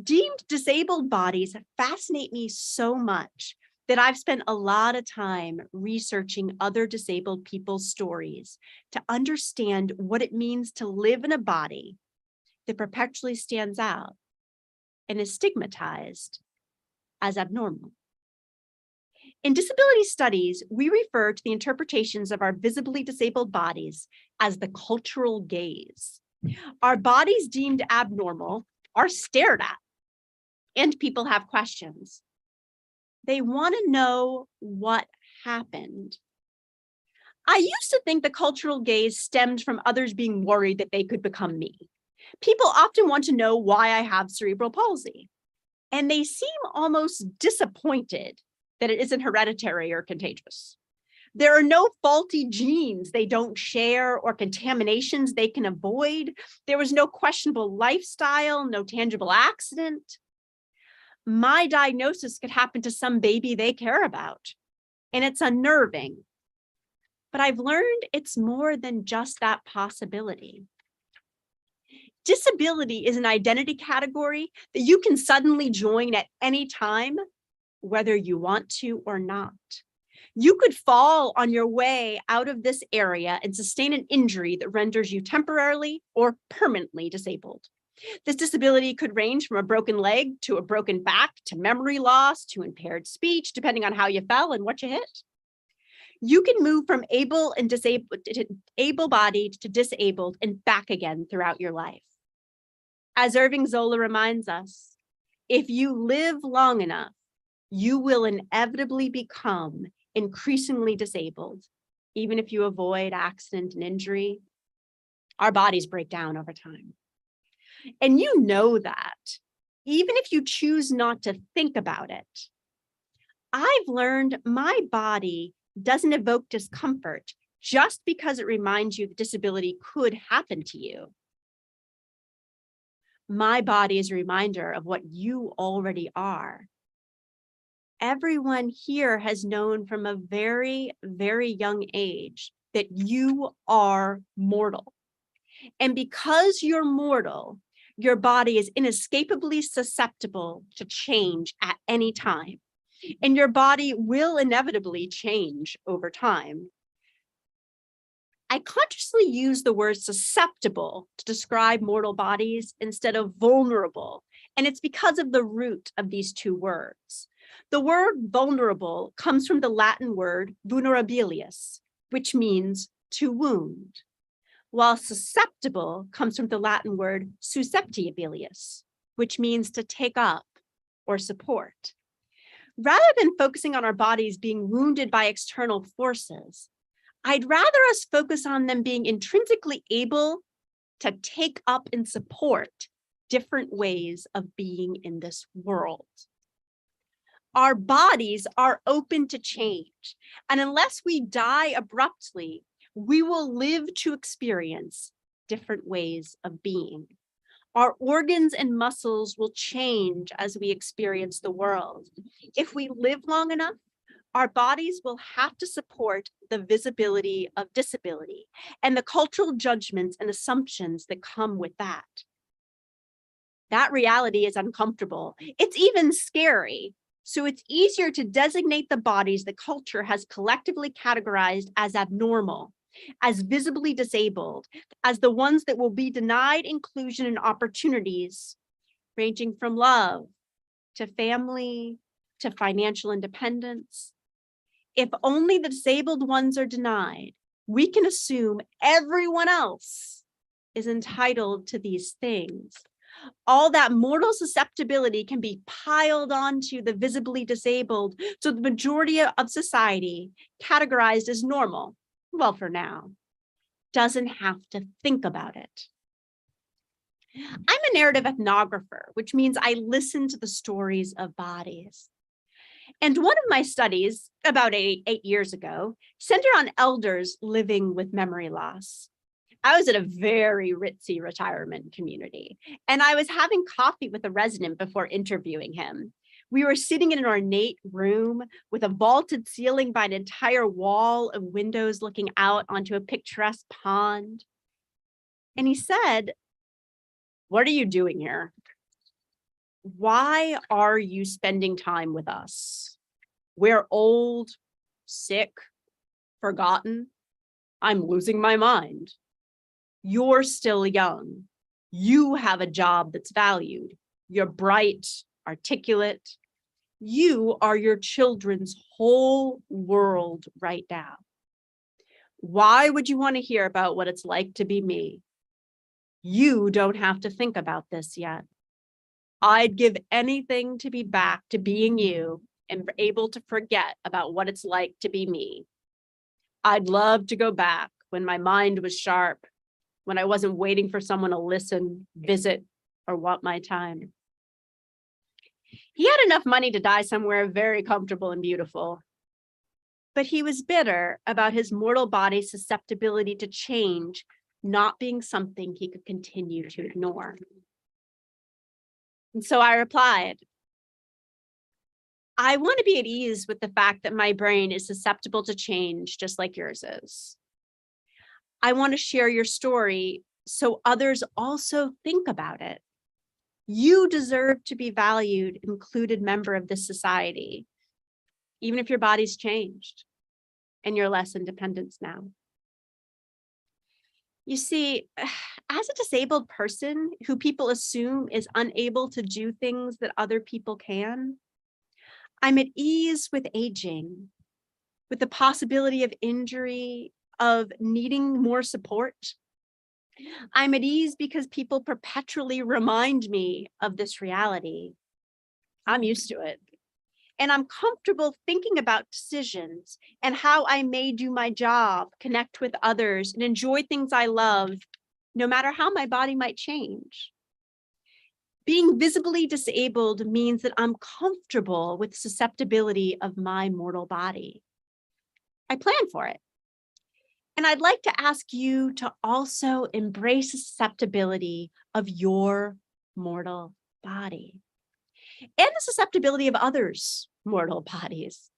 Deemed disabled bodies fascinate me so much that I've spent a lot of time researching other disabled people's stories to understand what it means to live in a body that perpetually stands out and is stigmatized as abnormal. In disability studies, we refer to the interpretations of our visibly disabled bodies as the cultural gaze. Our bodies deemed abnormal are stared at, and people have questions. They want to know what happened. I used to think the cultural gaze stemmed from others being worried that they could become me. People often want to know why I have cerebral palsy, and they seem almost disappointed that it isn't hereditary or contagious. There are no faulty genes they don't share or contaminations they can avoid. There was no questionable lifestyle, no tangible accident. My diagnosis could happen to some baby they care about, and it's unnerving. But I've learned it's more than just that possibility. Disability is an identity category that you can suddenly join at any time, whether you want to or not. You could fall on your way out of this area and sustain an injury that renders you temporarily or permanently disabled. This disability could range from a broken leg to a broken back to memory loss to impaired speech, depending on how you fell and what you hit. You can move from able-bodied to disabled and back again throughout your life. As Irving Zola reminds us, if you live long enough, you will inevitably become increasingly disabled, even if you avoid accident and injury. Our bodies break down over time. And you know that, even if you choose not to think about it. I've learned my body doesn't evoke discomfort just because it reminds you that disability could happen to you. My body is a reminder of what you already are. Everyone here has known from a very, very young age that you are mortal. And because you're mortal, your body is inescapably susceptible to change at any time. And your body will inevitably change over time. I consciously use the word susceptible to describe mortal bodies instead of vulnerable. And it's because of the root of these two words. The word vulnerable comes from the Latin word vulnerabilius, which means to wound, while susceptible comes from the Latin word susceptibilius, which means to take up or support. Rather than focusing on our bodies being wounded by external forces, I'd rather us focus on them being intrinsically able to take up and support different ways of being in this world. Our bodies are open to change, and unless we die abruptly, we will live to experience different ways of being. Our organs and muscles will change as we experience the world. If we live long enough, our bodies will have to support the visibility of disability and the cultural judgments and assumptions that come with that. That reality is uncomfortable. It's even scary. So it's easier to designate the bodies the culture has collectively categorized as abnormal, as visibly disabled, as the ones that will be denied inclusion and opportunities, ranging from love to family to financial independence. If only the disabled ones are denied, we can assume everyone else is entitled to these things. All that mortal susceptibility can be piled onto the visibly disabled, so the majority of society, categorized as normal, well, for now, doesn't have to think about it. I'm a narrative ethnographer, which means I listen to the stories of bodies. And one of my studies, about eight years ago, centered on elders living with memory loss. I was at a very ritzy retirement community, and I was having coffee with a resident before interviewing him. We were sitting in an ornate room with a vaulted ceiling by an entire wall of windows looking out onto a picturesque pond. And he said, "What are you doing here? Why are you spending time with us? We're old, sick, forgotten. I'm losing my mind. You're still young. You have a job that's valued. You're bright, articulate. You are your children's whole world right now. Why would you want to hear about what it's like to be me? You don't have to think about this yet. I'd give anything to be back to being you and able to forget about what it's like to be me. I'd love to go back when my mind was sharp, when I wasn't waiting for someone to listen, visit, or want my time." He had enough money to die somewhere very comfortable and beautiful, but he was bitter about his mortal body's susceptibility to change not being something he could continue to ignore. And so I replied, "I want to be at ease with the fact that my brain is susceptible to change just like yours is. I want to share your story so others also think about it. You deserve to be valued, included member of this society, even if your body's changed and you're less independent now." You see, as a disabled person who people assume is unable to do things that other people can, I'm at ease with aging, with the possibility of injury, of needing more support. I'm at ease because people perpetually remind me of this reality. I'm used to it. And I'm comfortable thinking about decisions and how I may do my job, connect with others, and enjoy things I love, no matter how my body might change. Being visibly disabled means that I'm comfortable with susceptibility of my mortal body. I plan for it. And I'd like to ask you to also embrace the susceptibility of your mortal body and the susceptibility of others' mortal bodies.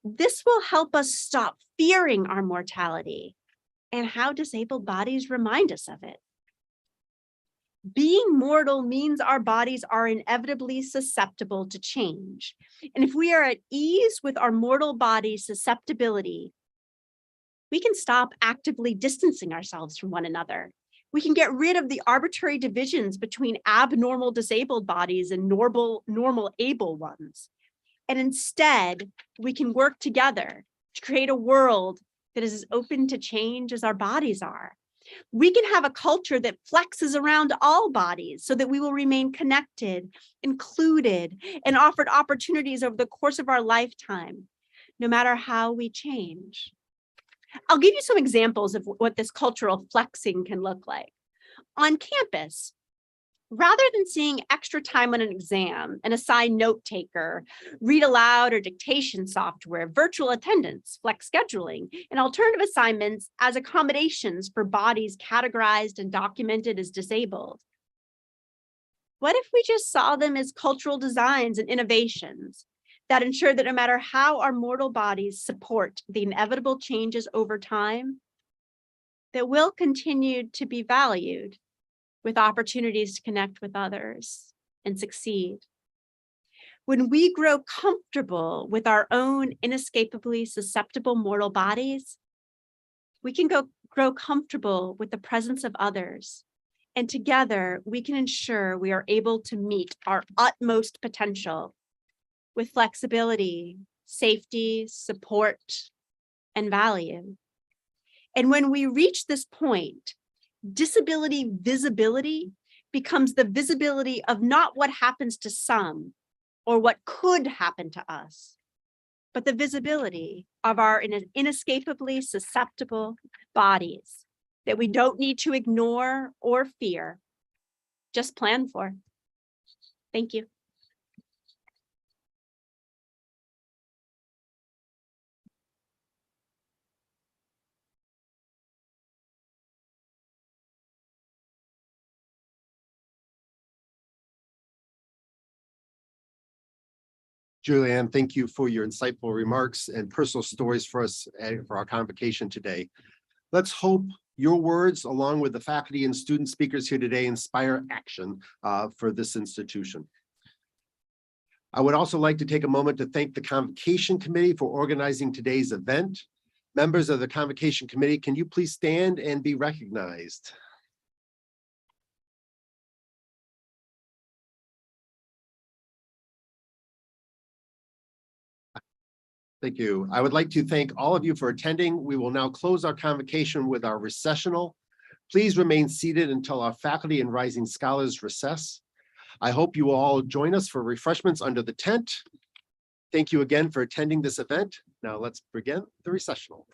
This will help us stop fearing our mortality and how disabled bodies remind us of it. Being mortal means our bodies are inevitably susceptible to change. And if we are at ease with our mortal body's susceptibility, we can stop actively distancing ourselves from one another. We can get rid of the arbitrary divisions between abnormal disabled bodies and normal able ones. And instead, we can work together to create a world that is as open to change as our bodies are, We can have a culture that flexes around all bodies so that we will remain connected, included, and offered opportunities over the course of our lifetime, no matter how we change. I'll give you some examples of what this cultural flexing can look like. On campus, rather than seeing extra time on an exam, an assigned note taker, read aloud or dictation software, virtual attendance, flex scheduling, and alternative assignments as accommodations for bodies categorized and documented as disabled. What if we just saw them as cultural designs and innovations that ensure that no matter how our mortal bodies support the inevitable changes over time, that will continue to be valued with opportunities to connect with others and succeed. When we grow comfortable with our own inescapably susceptible mortal bodies, we can grow comfortable with the presence of others. And together we can ensure we are able to meet our utmost potential with flexibility, safety, support, and value. And when we reach this point, disability visibility becomes the visibility of not what happens to some or what could happen to us, but the visibility of our inescapably susceptible bodies that we don't need to ignore or fear, just plan for. Thank you. Julianne, thank you for your insightful remarks and personal stories for us for our convocation today. Let's hope your words, along with the faculty and student speakers here today, inspire action for this institution. I would also like to take a moment to thank the Convocation Committee for organizing today's event. Members of the Convocation Committee, can you please stand and be recognized? Thank you. I would like to thank all of you for attending. We will now close our convocation with our recessional. Please remain seated until our faculty and rising scholars recess. I hope you will all join us for refreshments under the tent. Thank you again for attending this event. Now let's begin the recessional.